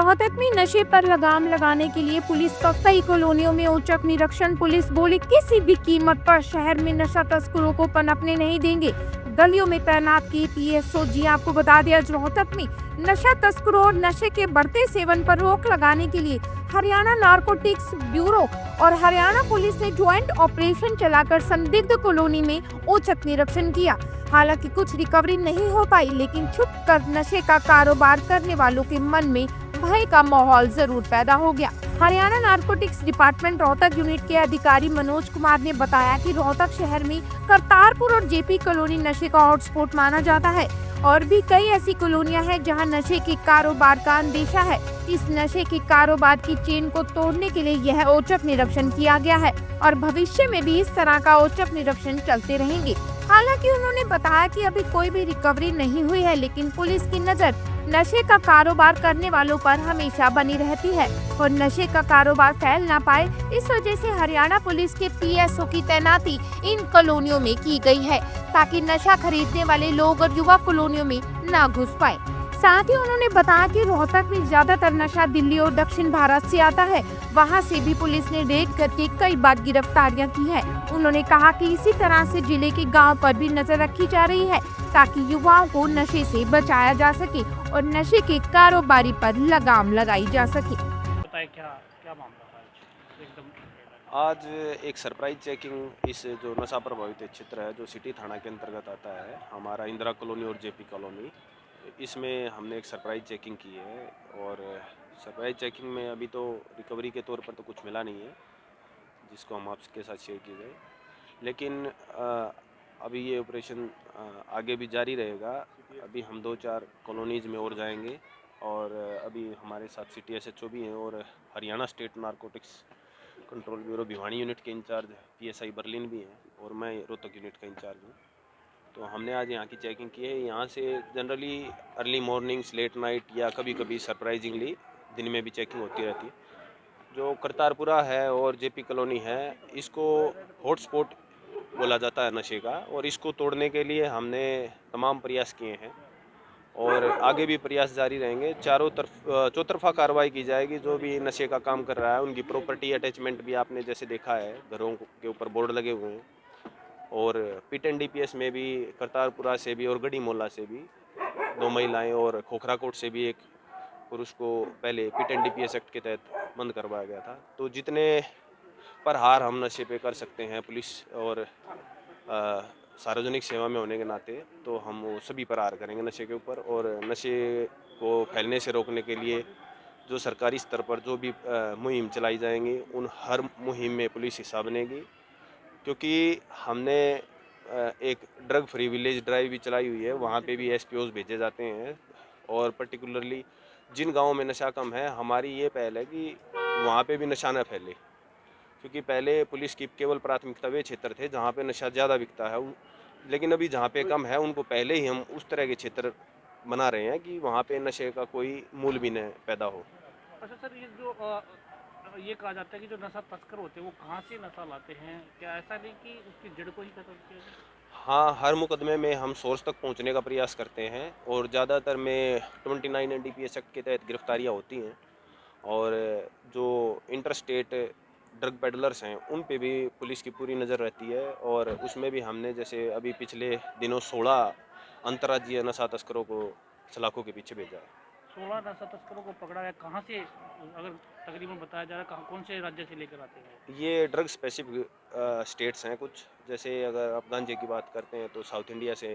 रोहतक में नशे पर लगाम लगाने के लिए पुलिस का कई कॉलोनियों में औचक निरीक्षण। पुलिस बोली किसी भी कीमत पर शहर में नशा तस्करों को पनपने नहीं देंगे। गलियों में तैनात की पीएसओ। जी आपको बता दिया, रोहतक में नशा तस्करों और नशे के बढ़ते सेवन पर रोक लगाने के लिए हरियाणा नारकोटिक्स ब्यूरो और हरियाणा पुलिस ने ज्वाइंट ऑपरेशन चलाकर संदिग्ध कॉलोनी में औचक निरीक्षण किया। हालांकि कुछ रिकवरी नहीं हो पाई, लेकिन छुप कर नशे का कारोबार करने वालों के मन में भय का माहौल जरूर पैदा हो गया। Haryana narcotics department Rohtak unit के अधिकारी मनोज कुमार ने बताया कि रोहतक शहर में करतारपुर और जेपी कॉलोनी नशे का हॉटस्पॉट माना जाता है और भी कई ऐसी कॉलोनियां हैं जहां नशे के कारोबार का अंदेशा है। इस नशे के कारोबार की चेन को तोड़ने के लिए यह औचक निरीक्षण किया गया है और भविष्य में भी इस तरह का औचक निरीक्षण चलते रहेंगे। हालांकि उन्होंने बताया कि अभी कोई भी रिकवरी नहीं हुई है, लेकिन पुलिस की नजर नशे का कारोबार करने वालों पर हमेशा बनी रहती है और नशे का कारोबार फैल ना पाए, इस वजह से हरियाणा पुलिस के पीएसओ की तैनाती इन कॉलोनियों में की गई है ताकि नशा खरीदने वाले लोग और युवा कॉलोनियों में ना घुस पाए। साथ ही उन्होंने बताया कि रोहतक में ज्यादातर नशा दिल्ली और दक्षिण भारत से आता है। वहां से भी पुलिस ने रेड करके कई बार गिरफ्तारियां की है। उन्होंने कहा कि इसी तरह से जिले के गांव पर भी नजर रखी जा रही है ताकि युवाओं को नशे से बचाया जा सके और नशे के कारोबारी पर लगाम लगाई जा सके। बताए क्या क्या मामला था आज एकदम। आज एक सरप्राइज चेकिंग इस जो नशा प्रभावित क्षेत्र है जो सिटी थाना के अंतर्गत आता है, हमारा इंदिरा कॉलोनी और जेपी कॉलोनी, इसमें हमने एक सरप्राइज चेकिंग की है। और सरप्राइज चेकिंग में अभी तो रिकवरी के तौर पर तो कुछ मिला नहीं है जिसको हम आपके साथ शेयर किए गए, लेकिन अभी ये ऑपरेशन आगे भी जारी रहेगा। अभी हम 2-4 कॉलोनीज़ में और जाएंगे और अभी हमारे साथ सिटी एसएचओ भी हैं और Haryana state narcotics control bureau Bhiwani unit के इंचार्ज पीएसआई बर्लिन भी हैं और मैं रोहतक यूनिट का इंचार्ज हूँ। तो हमने आज यहाँ की चेकिंग की है। यहाँ से generally early mornings, late night या कभी कभी सरप्राइजिंगली दिन में भी चेकिंग होती रहती है। जो करतारपुरा है और जेपी कॉलोनी है, इसको हॉटस्पॉट बोला जाता है नशे का, और इसको तोड़ने के लिए हमने तमाम प्रयास किए हैं और आगे भी प्रयास जारी रहेंगे। चारों तरफ चौतरफा कार्रवाई की जाएगी। जो भी नशे का काम कर रहा है उनकी प्रॉपर्टी अटैचमेंट भी आपने जैसे देखा है, घरों के ऊपर बोर्ड लगे हुए हैं। और पिट एंड डीपीएस में भी करतारपुरा से भी और गढ़ी मोहल्ला से भी 2 महिलाएं और खोखराकोट से भी एक पुरुष को पहले पिट एंड डीपीएस एक्ट के तहत बंद करवाया गया था। तो जितने प्रहार हम नशे पे कर सकते हैं पुलिस और सार्वजनिक सेवा में होने के नाते, तो हम वो सभी प्रहार करेंगे नशे के ऊपर। और नशे को फैलने से रोकने के लिए जो सरकारी स्तर पर जो भी मुहिम चलाई जाएंगी, उन हर मुहिम में पुलिस हिस्सा बनेगी। क्योंकि हमने एक ड्रग फ्री विलेज ड्राइव भी चलाई हुई है, वहाँ पे भी एसपीओज भेजे जाते हैं और पर्टिकुलरली जिन गाँवों में नशा कम है, हमारी ये पहल है कि वहाँ पे भी नशा न फैले। क्योंकि पहले पुलिस की केवल प्राथमिकता वे क्षेत्र थे जहाँ पे नशा ज़्यादा बिकता है, लेकिन अभी जहाँ पे कम है उनको पहले ही हम उस तरह के क्षेत्र बना रहे हैं कि वहाँ पे नशे का कोई मूल भी न पैदा हो। अच्छा सर, ये जो ये कहा जाता है कि जो नशा तस्कर होते हैं वो कहाँ से नशा लाते हैं, क्या ऐसा नहीं कि उसकी जड़ को ही खत्म किया जाए? हाँ, हर मुकदमे में हम सोर्स तक पहुँचने का प्रयास करते हैं और ज़्यादातर में 29 एनडीपीएस एक्ट के तहत गिरफ्तारियाँ होती हैं। और जो इंटर स्टेट ड्रग पेडलर्स हैं उन पे भी पुलिस की पूरी नज़र रहती है। और उसमें भी हमने जैसे अभी पिछले दिनों 16 अंतर्राज्यीय नशा तस्करों को सलाखों के पीछे भेजा है। 16 नशा तस्करों को पकड़ा है। कहाँ से, अगर तकरीबन बताया जा रहा है, कहाँ कौन से राज्य से लेकर आते हैं? ये ड्रग स्पेसिफिक स्टेट्स हैं कुछ। जैसे अगर आप गांजे की बात करते हैं तो साउथ इंडिया से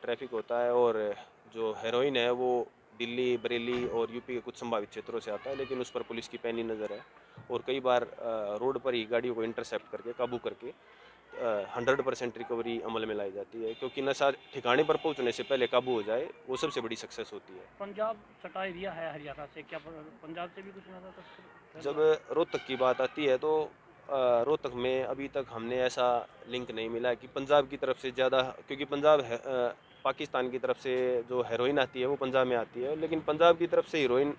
ट्रैफिक होता है, और जो हेरोइन है वो दिल्ली, बरेली और यूपी के कुछ संभावित क्षेत्रों से आता है, लेकिन उस पर पुलिस की पैनी नज़र है। और कई बार रोड पर ही गाड़ियों को इंटरसेप्ट करके काबू करके 100% रिकवरी अमल में लाई जाती है। क्योंकि नशा ठिकाने पर पहुंचने से पहले काबू हो जाए, वो सबसे बड़ी सक्सेस होती है। पंजाब सटा एरिया है हरियाणा से, क्या पंजाब से भी कुछ नशा तस्कर? जब रोहतक की बात आती है तो रोहतक में अभी तक हमने ऐसा लिंक नहीं मिला कि पंजाब की तरफ से ज़्यादा, क्योंकि पंजाब है, पाकिस्तान की तरफ से जो हेरोइन आती है वो पंजाब में आती है, लेकिन पंजाब की तरफ से हीरोइन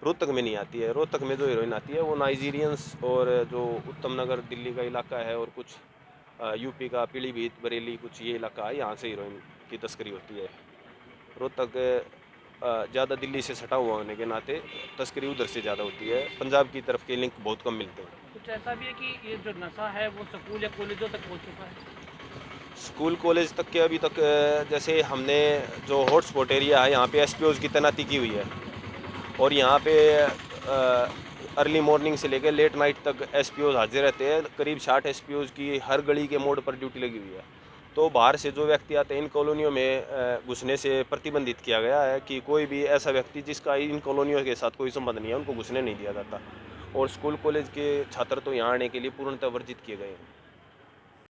रोहतक में नहीं आती है। रोहतक में जो हीरोइन आती है वो नाइजीरियंस और जो उत्तम नगर दिल्ली का इलाका है और कुछ यूपी का पीलीभीत, बरेली, कुछ ये इलाका है, यहाँ से हीरोइन की तस्करी होती है। रोहतक ज़्यादा दिल्ली से सटा हुआ होने के नाते तस्करी उधर से ज़्यादा होती है। पंजाब की तरफ के लिंक बहुत कम मिलते हैं। कुछ ऐसा भी है कि ये जो नशा है वो स्कूल या कॉलेजों तक पहुंच चुका है? स्कूल कॉलेज तक के अभी तक जैसे हमने जो हॉटस्पॉट एरिया है यहाँ पे एसपीओज की तैनाती की हुई है और यहाँ पे अर्ली मॉर्निंग से लेकर लेट नाइट तक एसपीओज हाजिर रहते हैं। करीब 60 एसपीओज की हर गली के मोड़ पर ड्यूटी लगी हुई है। तो बाहर से जो व्यक्ति आते हैं इन कॉलोनियों में घुसने से प्रतिबंधित किया गया है कि कोई भी ऐसा व्यक्ति जिसका इन कॉलोनियों के साथ कोई संबंध नहीं है उनको घुसने नहीं दिया जाता। और स्कूल कॉलेज के छात्र तो यहाँ आने के लिए पूर्णतः वर्जित किए गए हैं।